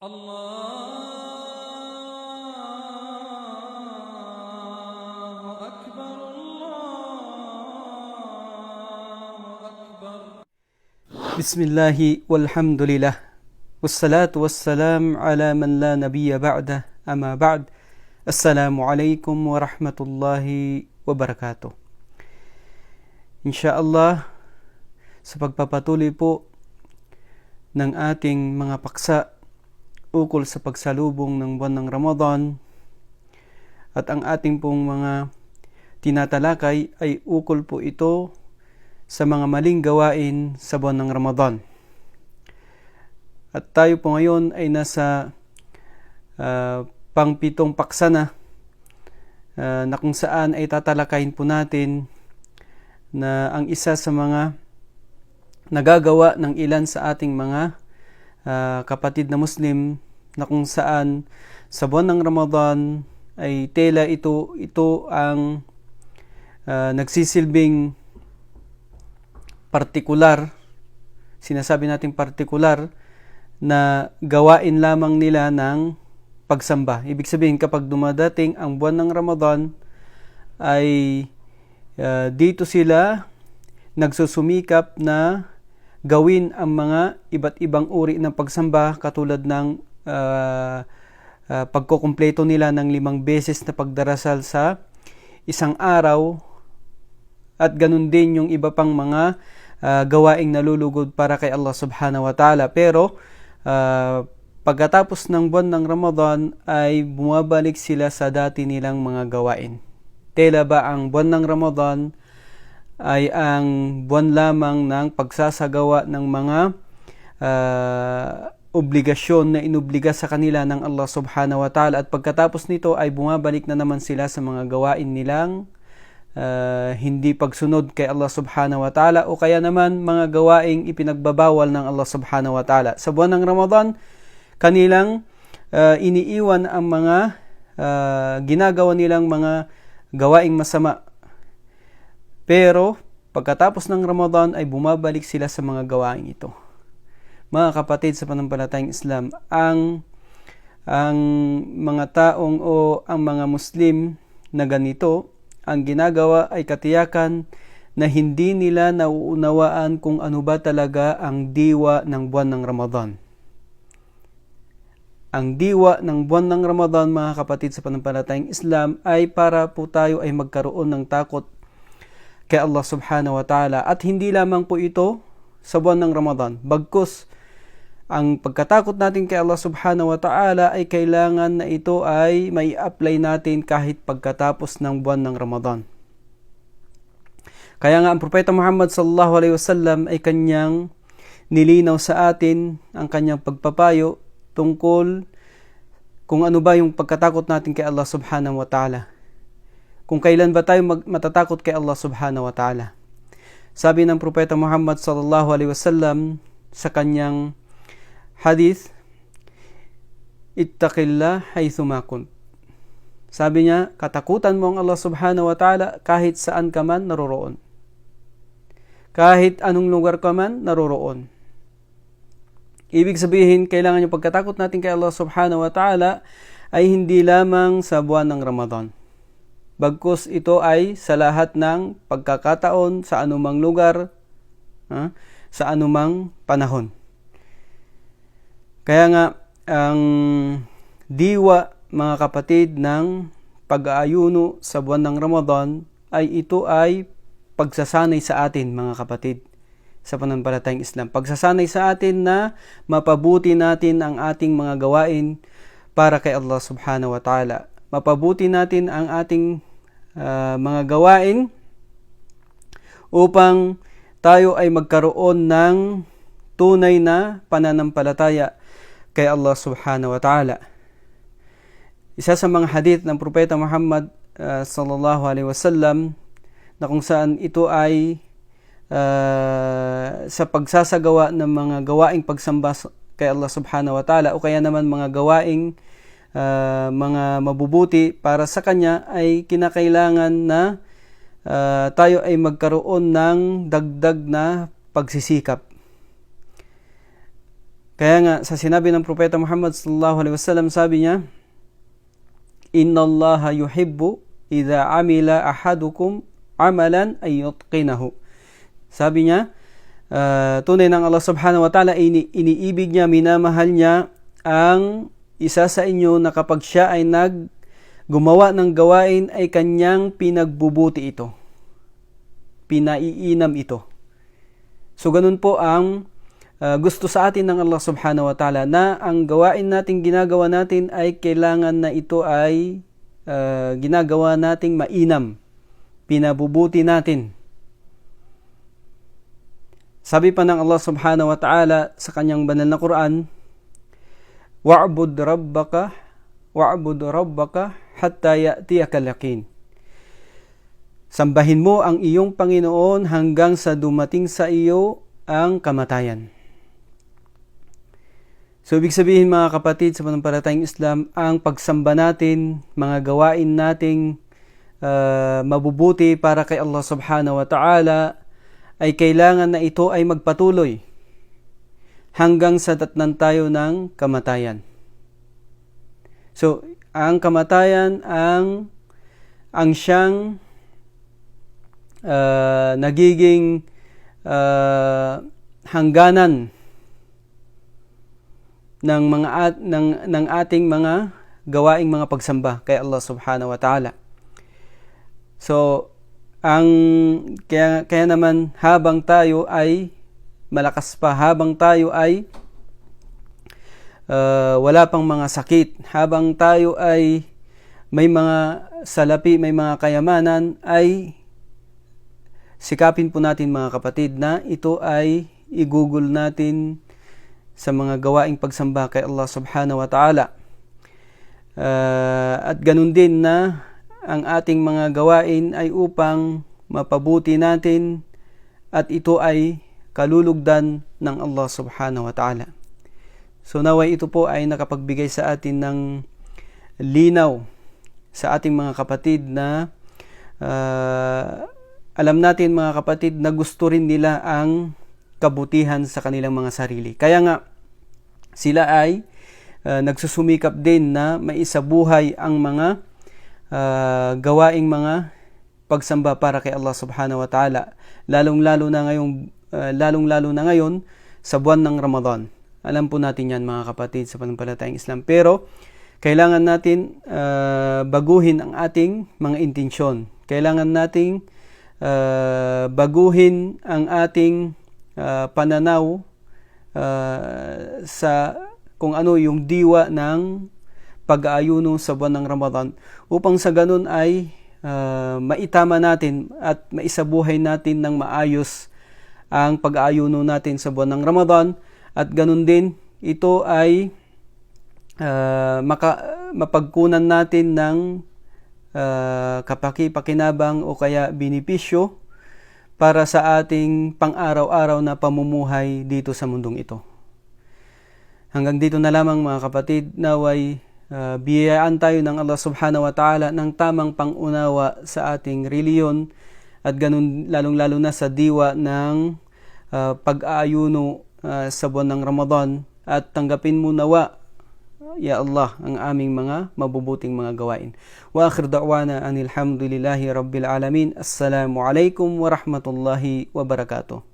الله أكبر الله أكبر. بسم الله والحمد لله والصلاة والسلام على من لا نبي بعده أما بعد. Assalamu alaikum warahmatullahi wabarakatuh. Insyaallah, sa pagpapatuloy po ng ating mga paksa ukol sa pagsalubong ng buwan ng Ramadan, at ang ating pong mga tinatalakay ay ukol po ito sa mga maling gawain sa buwan ng Ramadan. At tayo po ngayon ay nasa pang-pitong paksa na kung saan ay tatalakayin po natin na ang isa sa mga nagagawa ng ilan sa ating mga kapatid na Muslim, na kung saan sa buwan ng Ramadan ay tela ito ang nagsisilbing partikular, sinasabi natin partikular, na gawain lamang nila ng pagsamba. Ibig sabihin, kapag dumadating ang buwan ng Ramadan ay dito sila nagsusumikap na gawin ang mga iba't ibang uri ng pagsamba, katulad ng pagkukumpleto nila ng 5 beses na pagdarasal sa isang araw, at ganun din yung iba pang mga gawaing nalulugod para kay Allah subhanahu wa ta'ala. Pero pagkatapos ng buwan ng Ramadan ay bumabalik sila sa dati nilang mga gawain. Tela ba ang buwan ng Ramadan ay ang buwan lamang ng pagsasagawa ng mga obligasyon na inubliga sa kanila ng Allah subhanahu wa ta'ala, at pagkatapos nito ay bumabalik na naman sila sa mga gawain nilang hindi pagsunod kay Allah subhanahu wa ta'ala, o kaya naman mga gawaing ipinagbabawal ng Allah subhanahu wa ta'ala. Sa buwan ng Ramadan, kanilang iniiwan ang mga ginagawa nilang mga gawaing masama. Pero pagkatapos ng Ramadan ay bumabalik sila sa mga gawain ito. Mga kapatid sa pananampalatayang Islam, ang mga taong o ang mga Muslim na ganito, ang ginagawa ay katiyakan na hindi nila nauunawaan kung ano ba talaga ang diwa ng buwan ng Ramadan. Ang diwa ng buwan ng Ramadan, mga kapatid sa pananampalatayang Islam, ay para po tayo ay magkaroon ng takot kay Allah subhanahu wa ta'ala. At hindi lamang po ito sa buwan ng Ramadan, bagkus ang pagkatakot natin kay Allah subhanahu wa ta'ala ay kailangan na ito ay may apply natin kahit pagkatapos ng buwan ng Ramadan. Kaya nga ang Propeta Muhammad sallallahu alaihi wasallam ay kanyang nilinaw sa atin ang kanyang pagpapayo tungkol kung ano ba yung pagkatakot natin kay Allah subhanahu wa ta'ala. Kung kailan ba tayo matatakot kay Allah subhanahu wa ta'ala. Sabi ng Propeta Muhammad sallallahu alaihi wasallam sa kanyang hadith, ittaqillah haythuma kunt. Sabi niya, katakutan mo ang Allah subhanahu wa ta'ala kahit saan ka man naroroon. Kahit anong lugar ka man naroroon. Ibig sabihin, kailangan yung pagkatakot natin kay Allah subhanahu wa ta'ala ay hindi lamang sa buwan ng Ramadan. Bagkus ito ay sa lahat ng pagkakataon, sa anumang lugar, sa anumang panahon. Kaya nga, ang diwa, mga kapatid, ng pag-aayuno sa buwan ng Ramadan ay ito ay pagsasanay sa atin, mga kapatid, sa pananampalatayang Islam. Pagsasanay sa atin na mapabuti natin ang ating mga gawain para kay Allah subhanahu wa ta'ala. Mapabuti natin ang ating mga gawain upang tayo ay magkaroon ng tunay na pananampalataya kay Allah subhanahu wa ta'ala. Isa sa mga hadith ng Propeta Muhammad sallallahu alaihi wasallam, na kung saan ito ay sa pagsasagawa ng mga gawaing pagsamba kay Allah subhanahu wa ta'ala, o kaya naman mga gawaing mga mabubuti para sa Kanya, ay kinakailangan na tayo ay magkaroon ng dagdag na pagsisikap. Kaya nga sa sinabi ng Propeta Muhammad sallallahu alaihi wasallam, sabi niya, "Inna Allaha yuhibbu idza amila ahadukum amalan ay yutqinahu." Sabi niya, tunay ng Allah subhanahu wa ta'ala, iniibig niya, minamahal niya ang isa sa inyo na kapag siya ay gumawa ng gawain ay kanyang pinagbubuti ito, pinaiinam ito. So ganun po ang gusto sa atin ng Allah subhanahu wa ta'ala, na ang gawain nating ginagawa natin ay kailangan na ito ay ginagawa nating mainam, pinabubuti natin. Sabi pa ng Allah subhanahu wa ta'ala sa kanyang banal na Quran, wa'bud rabbaka hatta ya'tiyakal yaqin. Sambahin mo ang iyong Panginoon hanggang sa dumating sa iyo ang kamatayan. So, ibig sabihin mga kapatid sa pananampalatayang Islam, ang pagsamba natin, mga gawain nating mabubuti para kay Allah subhanahu wa ta'ala, ay kailangan na ito ay magpatuloy hanggang sa datnan tayo ng kamatayan. So, ang kamatayan ang siyang nagiging hangganan ng ating mga gawaing mga pagsamba kay Allah subhanahu wa ta'ala. So, kaya naman habang tayo ay malakas pa, habang tayo ay wala pang mga sakit, habang tayo ay may mga salapi, may mga kayamanan, ay sikapin po natin mga kapatid na ito ay igugol natin sa mga gawaing pagsamba kay Allah subhanahu wa ta'ala. At ganun din na ang ating mga gawain ay upang mapabuti natin at ito ay kalulugdan ng Allah subhanahu wa ta'ala. So naway ito po ay nakapagbigay sa atin ng linaw sa ating mga kapatid na alam natin mga kapatid na gusto rin nila ang kabutihan sa kanilang mga sarili. Kaya nga sila ay nagsusumikap din na maisabuhay ang mga gawaing mga pagsamba para kay Allah subhanahu wa ta'ala, lalong-lalo na ngayon sa buwan ng Ramadan. Alam po natin yan mga kapatid sa pananampalatayang Islam, pero kailangan natin baguhin ang ating mga intensyon. Kailangan nating baguhin ang ating pananaw sa kung ano yung diwa ng pag-aayuno sa buwan ng Ramadan, upang sa ganun ay maitama natin at maisabuhay natin ng maayos ang pag-aayuno natin sa buwan ng Ramadan, at ganun din ito ay mapagkunan natin ng kapaki-pakinabang o kaya benepisyo para sa ating pang-araw-araw na pamumuhay dito sa mundong ito. Hanggang dito na lamang mga kapatid, naway biyayaan tayo ng Allah subhanahu wa ta'ala ng tamang pangunawa sa ating reliyon, at ganun lalong-lalo na sa diwa ng pag-aayuno sa buwan ng Ramadan, at tanggapin mo nawa ya Allah ang aming mga mabubuting mga gawain. Wa akhir da'wana anil hamdulillahi rabbil alamin. Assalamu alaikum wa rahmatullahi wa barakatuh.